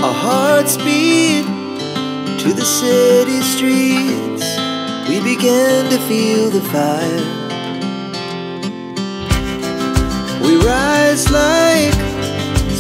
Our hearts beat to the city streets. We began to feel the fire. We rise like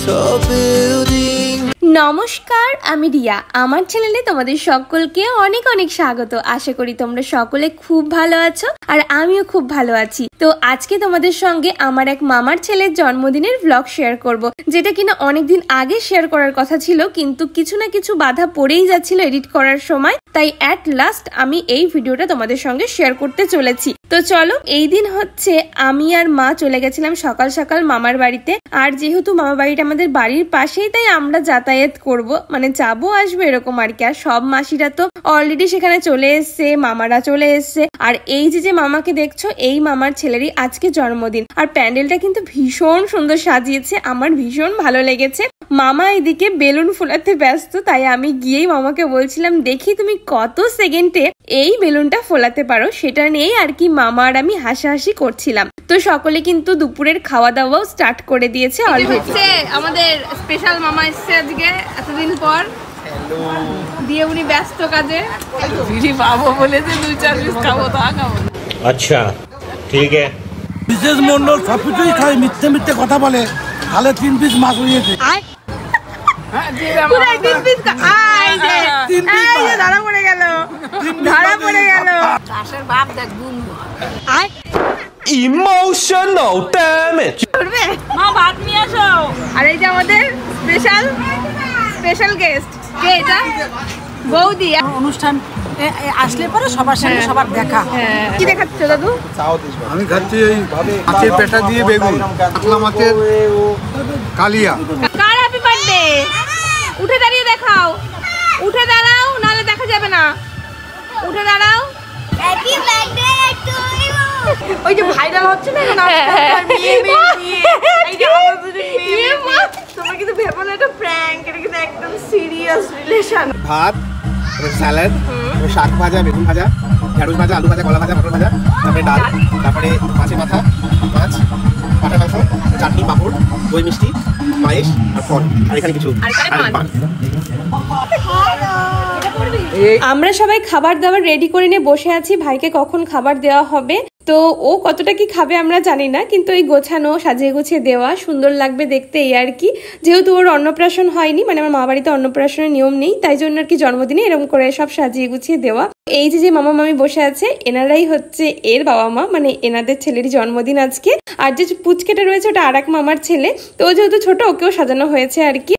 tall buildings. নমস্কার, আমি রিয়া। আমার চ্যানেলে তোমাদের সকলকে অনেক অনেক স্বাগত। আশা করি তোমরা সকলে খুব ভালো আছো আর আমিও খুব ভালো আছি। তো আজকে তোমাদের সঙ্গে আমার এক মামার ছেলের জন্মদিনের ব্লগ শেয়ার করব, যেটা কিনা অনেকদিন আগে শেয়ার করার কথা ছিল, কিন্তু কিছু না কিছু বাধা পড়েই যাচ্ছিল এডিট করার সময়। তাই অ্যাট লাস্ট আমি এই ভিডিওটা তোমাদের সঙ্গে শেয়ার করতে চলেছি। তো চলো, এই দিন হচ্ছে আমি আর মা চলে গেছিলাম সকাল সকাল মামার বাড়িতে। আর যেহেতু মামার বাড়িটা আমাদের বাড়ির পাশেই, তাই আমরা যাতায়াত করব, মানে যাবো আসবো এরকম আর কি। আর সব মাসিরা তো অলরেডি সেখানে চলে এসছে, মামারা চলে এসছে। আর এই যে মামাকে দেখছো, এই মামার ছেলেরই আজকে জন্মদিন। আর প্যান্ডেলটা কিন্তু ভীষণ সুন্দর সাজিয়েছে, আমার ভীষণ ভালো লেগেছে। মামা এদিকে বেলুন ফোলাতে ব্যস্ত, তাই আমি গিয়েই মামাকে বলছিলাম, দেখি তুমি কত সেকেন্ডে এই বেলুনটা ফোলাতে পারো, সেটা নিয়েই আর কি মামা আর আমি হাসাহাসি করছিলাম। তো সকলে কিন্তু দুপুরের খাওয়া দাওয়াও স্টার্ট করে দিয়েছে অলরেডি। আমাদের স্পেশাল মামা এসেছে আজকে এতদিন পর, দিয়ে উনি ব্যস্ত কাজে। দিদি বাবু বলেছে 2-4 পিস খাবো, তা খাবো। আচ্ছা ঠিক আছে। বিশেষ মন্ডল সবকিছুই খায়, মিথ্যে মিথ্যে কথা বলে। তাহলে 3 পিস মাছ হয়েছে। ধরা পড়ে গেল, ধরা পড়ে গেল। Emotional damage. মা ভাত নিয়ে আসো। আর এই যে আমাদের স্পেশাল গেস্ট, কে এটা? বৌদি। অনুষ্ঠান আসলে পরে সবার সঙ্গে সবার দেখা। কি দেখাচ্ছ দাদু? আমি খাচ্ছি এই মাছের পেটা দিয়ে বেগুন, কাতলা মাছের কালিয়া। কার হ্যাপি বার্থডে? উঠে দাঁড়িয়ে দেখাও, উঠে দাঁড়াও, নাহলে দেখা যাবে না। উঠে দাঁড়াও। Happy birthday to you. ওই যে ভাইরাল হচ্ছে না এখন, তোমরা কিন্তু ভেবো না এটা প্র্যাঙ্ক, এটা কিন্তু একদম সিরিয়াস রিলেশন। ভাত, স্যালাড, শাক ভাজা, বেগুন ভাজা, ঢেঁড়স ভাজা, আলু ভাজা, কলা ভাজা, মটর ভাজা, তারপরে ডাল, তারপরে মাছের মাথা, মাছ, পাটা মাংস, চাটনি, পাঁপড়, দই মিষ্টি, পায়েস আর ফল, আর এখানে কিছু আমরা সবাই খাবার দাবার রেডি করে নিয়ে বসে আছি। ভাইকে কখন খাবার দেওয়া হবে, তো ও কতটা কি খাবে আমরা জানি না, কিন্তু এই গোছানো, সাজিয়ে গুছিয়ে দেওয়া সুন্দর লাগবে দেখতে, এই আর কি। যেহেতু ওর অন্নপ্রাশন হয়নি, মানে আমার মা বাড়িতে অন্নপ্রাশনের নিয়ম নেই, তাই জন্য আর কি জন্মদিনে এরকম করে সব সাজিয়ে গুছিয়ে দেওয়া। এই যে মামা মামি বসে আছে, এনারাই হচ্ছে এর বাবা মা, মানে এনাদের ছেলেরই জন্মদিন আজকে। আর যে পুচকেটা রয়েছে ওটা আর এক মামার ছেলে, তো ও যেহেতু ছোট, ওকেও সাজানো হয়েছে আর কি।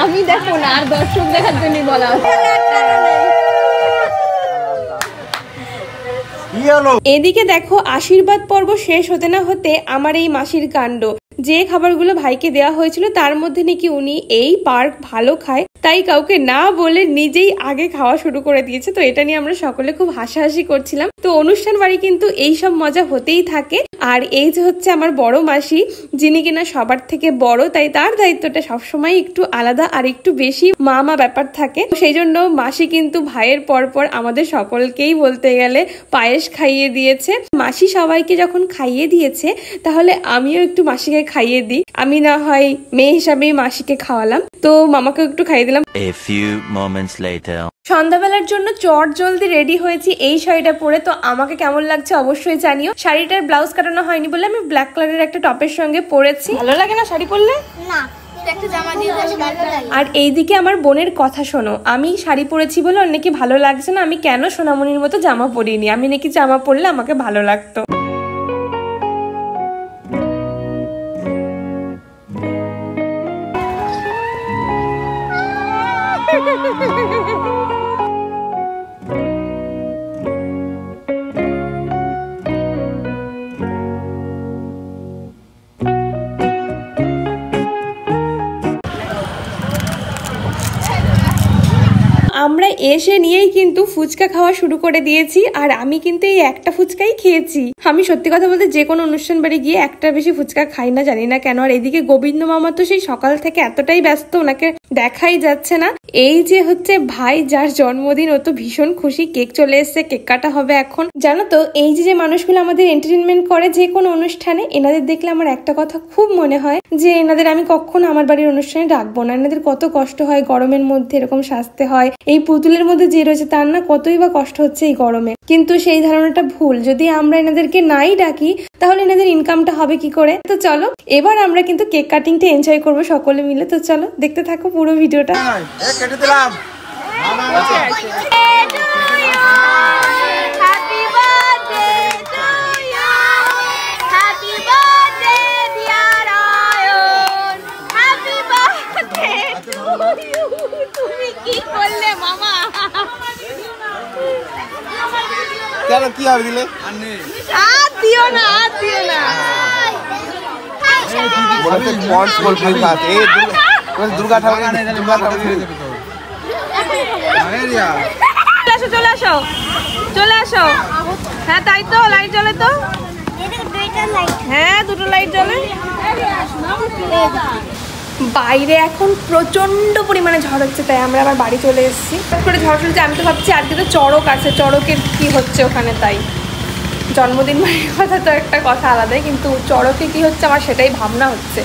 আমি দেখো না, আর দর্শক দেখার জন্য বলা হচ্ছে। এদিকে দেখো, আশীর্বাদ পর্ব শেষ হতে না হতে আমার এই মাসির কাণ্ড। যে খাবারগুলো ভাইকে দেওয়া হয়েছিল তার মধ্যে নাকি উনি এই পার্ক ভালো খায়, তাই কাউকে না বলে নিজেই আগে খাওয়া শুরু করে দিয়েছে। তো এটা নিয়ে আমরা সকলে খুব হাসাহাসি করছিলাম। তো অনুষ্ঠান বাড়ি কিন্তু এইসব মজা হতেই থাকে। আর এই যে হচ্ছে আমার বড় মাসি, যিনি কিনা সবার থেকে বড়, তাই তার দায়িত্বটা সবসময় একটু আলাদা আর একটু বেশি মামা ব্যাপার থাকে। সেই জন্য মাসি কিন্তু ভাইয়ের পরপর আমাদের সকলকেই বলতে গেলে পায়েস খাইয়ে দিয়েছে। মাসি সবাইকে যখন খাইয়ে দিয়েছে, তাহলে আমিও একটু মাসিকে খাইয়ে দিই। আমি না হয় মেয়ে হিসাবেই মাসিকে খাওয়ালাম, তো মামাকে একটু খাইয়ে দিলাম। A few moments later. সন্ধ্যাবেলার জন্য চট জলদি রেডি হয়েছি এই শাড়িটা পরে। তো আমাকে কেমন লাগছে অবশ্যই জানিও। শাড়িটার ব্লাউজ কাটানো হয়নি বলে আমি ব্ল্যাক কালারের একটা টপের সঙ্গে পরেছি। ভালো লাগে না শাড়ি পরলে? না। আর এইদিকে আমার বোনের কথা শোনো, আমি শাড়ি পরেছি বলে ওর নাকি ভালো লাগছে না। আমি কেন সোনামণির মতো জামা পরিনি, আমি নাকি জামা পরলে আমাকে ভালো লাগতো। আমরা এসে নিয়েই কিন্তু ফুচকা খাওয়া শুরু করে দিয়েছি। আর আমি কিন্তু এই একটা ফুচকাই খেয়েছি। আমি সত্যি কথা বলতে যে কোনো অনুষ্ঠান বাড়ি গিয়ে একটার বেশি ফুচকা খাই না, জানি না কেন। আর এদিকে গোবিন্দ মামা তো সেই সকাল থেকে এতটাই ব্যস্ত, ওনাকে দেখাই যাচ্ছে না। এই যে হচ্ছে ভাই যার জন্মদিন, ও তো ভীষণ খুশি, কেক চলে এসছে, কেক কাটা হবে এখন। জানো তো এই যে মানুষগুলো আমাদের এন্টারটেনমেন্ট করে যে কোনো অনুষ্ঠানে, এনাদের দেখলে আমার একটা কথা খুব মনে হয় যে এনাদের আমি কখনো আমার বাড়ির অনুষ্ঠানে ডাকবো না। এনাদের কত কষ্ট হয়, গরমের মধ্যে এরকম সাজতে হয়। এই পুতুলের মধ্যে যে রয়েছে তার না কতই বা কষ্ট হচ্ছে এই গরমে, কিন্তু সেই ধারণাটা ভুল। যদি আমরা এনাদেরকে নাই ডাকি তাহলে এনাদের ইনকামটা হবে কি করে। তো চলো এবার আমরা কিন্তু কেক কাটিংটা এনজয় করবো সকলে মিলে। তো চলো দেখতে থাকো পুরো ভিডিওটা। কেটে দিলাম। তুমি কি করলে মামা? কেন কি হবে দিলে? হাত দিও না, হাত দিও না। বলতে কোন স্কুল কই বাত এই দুর্গা ঠাকুর ছেড়ে দেবে তো। আরে রিয়া চলে আসো, চলে আসো। হ্যাঁ তাই তো, লাইট জ্বলে তো। হ্যাঁ দুটো লাইট জ্বলে। বাইরে এখন প্রচন্ড পরিমাণে ঝড় হচ্ছে, তাই আমরা আবার বাড়ি চলে এসেছি। করে ঝড় চলছে, আমি তো ভাবছি আজকে তো চড়ক আছে, চড়কের কি হচ্ছে ওখানে। তাই জন্মদিন মানের কথা তো একটা কথা আলাদাই, কিন্তু চড়কে কি হচ্ছে আমার সেটাই ভাবনা হচ্ছে।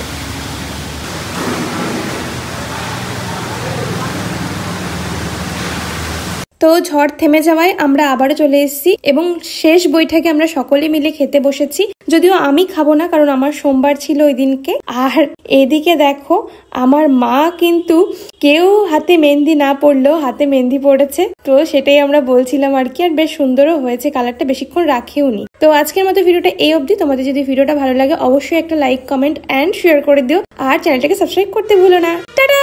তো ঝড় থেমে যাওয়ায় আমরা আবারও চলে এসেছি এবং শেষ বৈঠকে আমরা সকলে মিলে খেতে বসেছি। যদিও আমি খাবো না, কারণ আমার সোমবার ছিল ওই দিনকে। আর এদিকে দেখো আমার মা কিন্তু কেউ হাতে মেহেন্দি না পড়লেও হাতে মেহেন্দি পড়েছে, তো সেটাই আমরা বলছিলাম আর কি। আর বেশ সুন্দরও হয়েছে, কালারটা বেশিক্ষণ রাখেও নি। তো আজকের মতো ভিডিওটা এই অবধি। তোমাদের যদি ভিডিওটা ভালো লাগে অবশ্যই একটা লাইক, কমেন্ট এন্ড শেয়ার করে দিও। আর চ্যানেলটাকে সাবস্ক্রাইব করতে ভুলো না। টাটা।